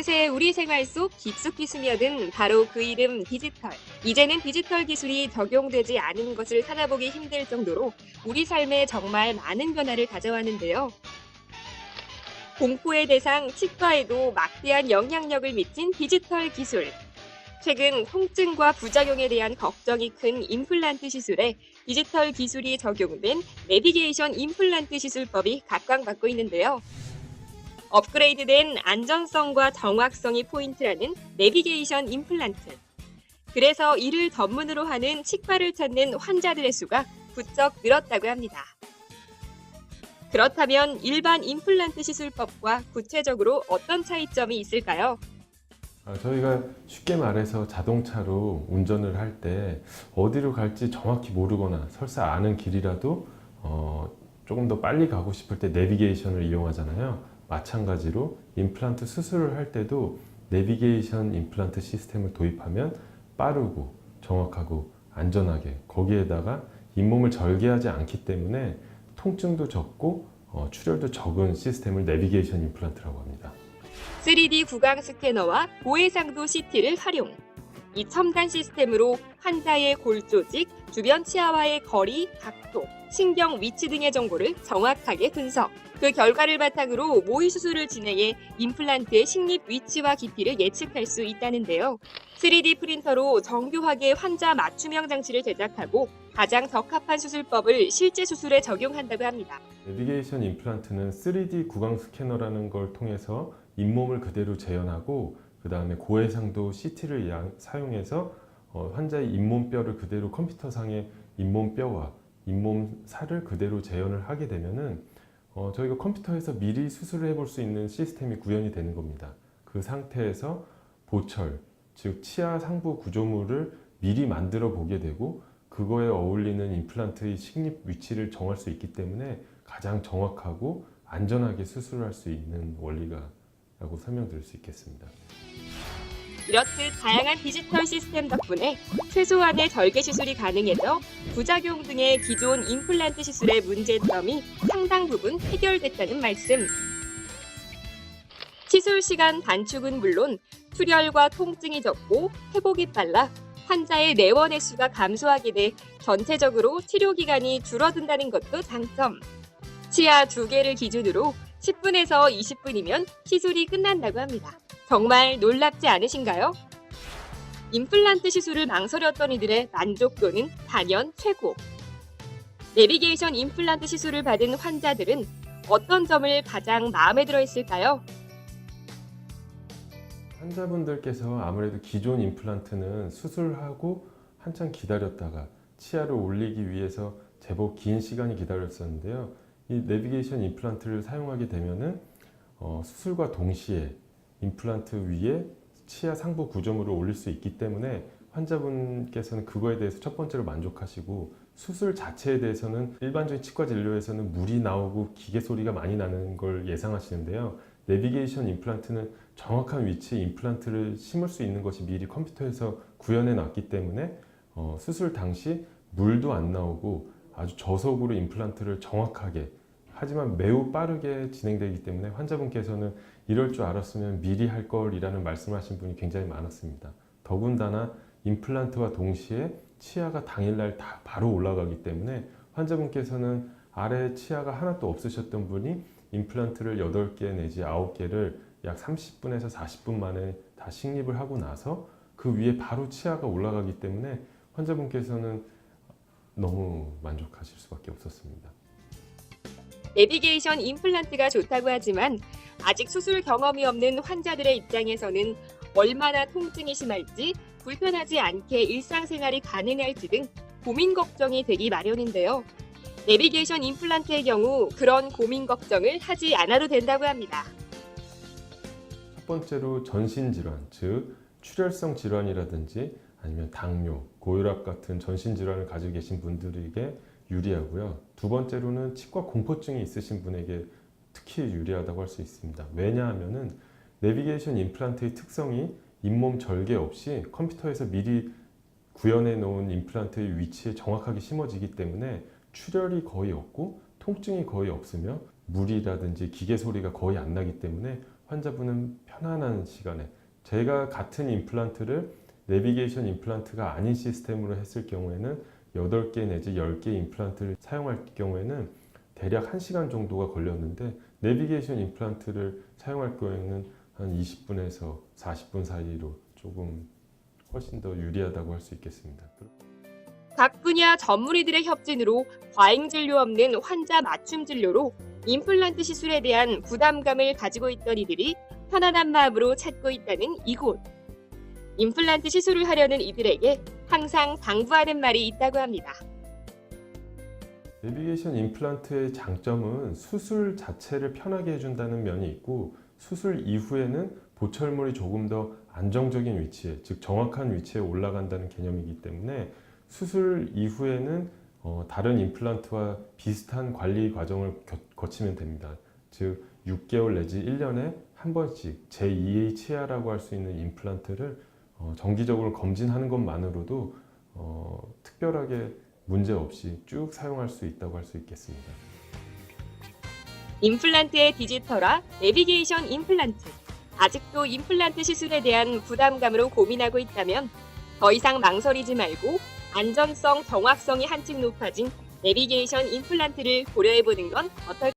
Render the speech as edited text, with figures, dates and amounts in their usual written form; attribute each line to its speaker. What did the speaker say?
Speaker 1: 어느새 우리 생활 속 깊숙이 스며든 바로 그 이름 디지털. 이제는 디지털 기술이 적용되지 않은 것을 찾아보기 힘들 정도로 우리 삶에 정말 많은 변화를 가져왔는데요. 공포의 대상 치과에도 막대한 영향력을 미친 디지털 기술. 최근 통증과 부작용에 대한 걱정이 큰 임플란트 시술에 디지털 기술이 적용된 내비게이션 임플란트 시술법이 각광받고 있는데요. 업그레이드된 안전성과 정확성이 포인트라는 내비게이션 임플란트. 그래서 이를 전문으로 하는 치과를 찾는 환자들의 수가 부쩍 늘었다고 합니다. 그렇다면 일반 임플란트 시술법과 구체적으로 어떤 차이점이 있을까요?
Speaker 2: 저희가 쉽게 말해서 자동차로 운전을 할 때 어디로 갈지 정확히 모르거나 설사 아는 길이라도 조금 더 빨리 가고 싶을 때 내비게이션을 이용하잖아요. 마찬가지로 임플란트 수술을 할 때도 내비게이션 임플란트 시스템을 도입하면 빠르고 정확하고 안전하게, 거기에다가 잇몸을 절개하지 않기 때문에 통증도 적고 출혈도 적은 시스템을 내비게이션 임플란트라고 합니다.
Speaker 1: 3D 구강 스캐너와 고해상도 CT를 활용. 이 첨단 시스템으로 환자의 골 조직, 주변 치아와의 거리, 각도, 신경 위치 등의 정보를 정확하게 분석. 그 결과를 바탕으로 모의 수술을 진행해 임플란트의 식립 위치와 깊이를 예측할 수 있다는데요. 3D 프린터로 정교하게 환자 맞춤형 장치를 제작하고 가장 적합한 수술법을 실제 수술에 적용한다고 합니다.
Speaker 2: 내비게이션 임플란트는 3D 구강 스캐너라는 걸 통해서 잇몸을 그대로 재현하고 그 다음에 고해상도 CT를 사용해서 환자의 잇몸뼈를 그대로 컴퓨터상의 잇몸뼈와 잇몸살을 그대로 재현을 하게 되면은 저희가 컴퓨터에서 미리 수술을 해볼 수 있는 시스템이 구현이 되는 겁니다. 그 상태에서 보철, 즉 치아 상부 구조물을 미리 만들어 보게 되고 그거에 어울리는 임플란트의 식립 위치를 정할 수 있기 때문에 가장 정확하고 안전하게 수술할 수 있는 원리라고 설명드릴 수 있겠습니다.
Speaker 1: 이렇듯 다양한 디지털 시스템 덕분에 최소한의 절개 시술이 가능해져 부작용 등의 기존 임플란트 시술의 문제점이 상당 부분 해결됐다는 말씀. 시술 시간 단축은 물론 출혈과 통증이 적고 회복이 빨라 환자의 내원 횟수가 감소하게 돼 전체적으로 치료 기간이 줄어든다는 것도 장점. 치아 2개를 기준으로 10분에서 20분이면 시술이 끝난다고 합니다. 정말 놀랍지 않으신가요? 임플란트 시술을 망설였던 이들의 만족도는 단연 최고. 내비게이션 임플란트 시술을 받은 환자들은 어떤 점을 가장 마음에 들어 했을까요?
Speaker 2: 환자분들께서 아무래도 기존 임플란트는 수술하고 한참 기다렸다가 치아를 올리기 위해서 제법 긴 시간이 기다렸었는데요. 이 내비게이션 임플란트를 사용하게 되면은 수술과 동시에 임플란트 위에 치아 상부 구조물을 올릴 수 있기 때문에 환자분께서는 그거에 대해서 첫 번째로 만족하시고 수술 자체에 대해서는 일반적인 치과 진료에서는 물이 나오고 기계 소리가 많이 나는 걸 예상하시는데요. 내비게이션 임플란트는 정확한 위치에 임플란트를 심을 수 있는 것이 미리 컴퓨터에서 구현해 놨기 때문에 수술 당시 물도 안 나오고 아주 저속으로 임플란트를 정확하게 하지만 매우 빠르게 진행되기 때문에 환자분께서는 이럴 줄 알았으면 미리 할 걸이라는 말씀하신 분이 굉장히 많았습니다. 더군다나 임플란트와 동시에 치아가 당일날 다 바로 올라가기 때문에 환자분께서는 아래 치아가 하나도 없으셨던 분이 임플란트를 8개 내지 9개를 약 30분에서 40분 만에 다 식립을 하고 나서 그 위에 바로 치아가 올라가기 때문에 환자분께서는 너무 만족하실 수밖에 없었습니다.
Speaker 1: 내비게이션 임플란트가 좋다고 하지만 아직 수술 경험이 없는 환자들의 입장에서는 얼마나 통증이 심할지 불편하지 않게 일상생활이 가능할지 등 고민 걱정이 되기 마련인데요. 내비게이션 임플란트의 경우 그런 고민 걱정을 하지 않아도 된다고 합니다.
Speaker 2: 첫 번째로 전신질환, 즉 출혈성 질환이라든지 아니면 당뇨, 고혈압 같은 전신질환을 가지고 계신 분들에게 유리하고요. 두 번째로는 치과 공포증이 있으신 분에게 특히 유리하다고 할 수 있습니다. 왜냐하면 내비게이션 임플란트의 특성이 잇몸 절개 없이 컴퓨터에서 미리 구현해 놓은 임플란트의 위치에 정확하게 심어지기 때문에 출혈이 거의 없고 통증이 거의 없으며 물이라든지 기계 소리가 거의 안 나기 때문에 환자분은 편안한 시간에 제가 같은 임플란트를 내비게이션 임플란트가 아닌 시스템으로 했을 경우에는 8개 내지 10개 임플란트를 사용할 경우에는 대략 1시간 정도가 걸렸는데 내비게이션 임플란트를 사용할 경우에는 한 20분에서 40분 사이로 조금 훨씬 더 유리하다고 할 수 있겠습니다.
Speaker 1: 각 분야 전문의들의 협진으로 과잉 진료 없는 환자 맞춤 진료로 임플란트 시술에 대한 부담감을 가지고 있던 이들이 편안한 마음으로 찾고 있다는 이곳. 임플란트 시술을 하려는 이들에게 항상 당부하는 말이 있다고 합니다.
Speaker 2: 내비게이션 임플란트의 장점은 수술 자체를 편하게 해준다는 면이 있고 수술 이후에는 보철물이 조금 더 안정적인 위치에, 즉 정확한 위치에 올라간다는 개념이기 때문에 수술 이후에는 다른 임플란트와 비슷한 관리 과정을 거치면 됩니다. 즉 6개월 내지 1년에 한 번씩 제2의 치아라고 할 수 있는 임플란트를 정기적으로 검진하는 것만으로도 특별하게 문제 없이 쭉 사용할 수 있다고 할 수 있겠습니다.
Speaker 1: 임플란트의 디지털화, 내비게이션 임플란트. 아직도 임플란트 시술에 대한 부담감으로 고민하고 있다면 더 이상 망설이지 말고 안전성, 정확성이 한층 높아진 내비게이션 임플란트를 고려해보는 건 어떨까요?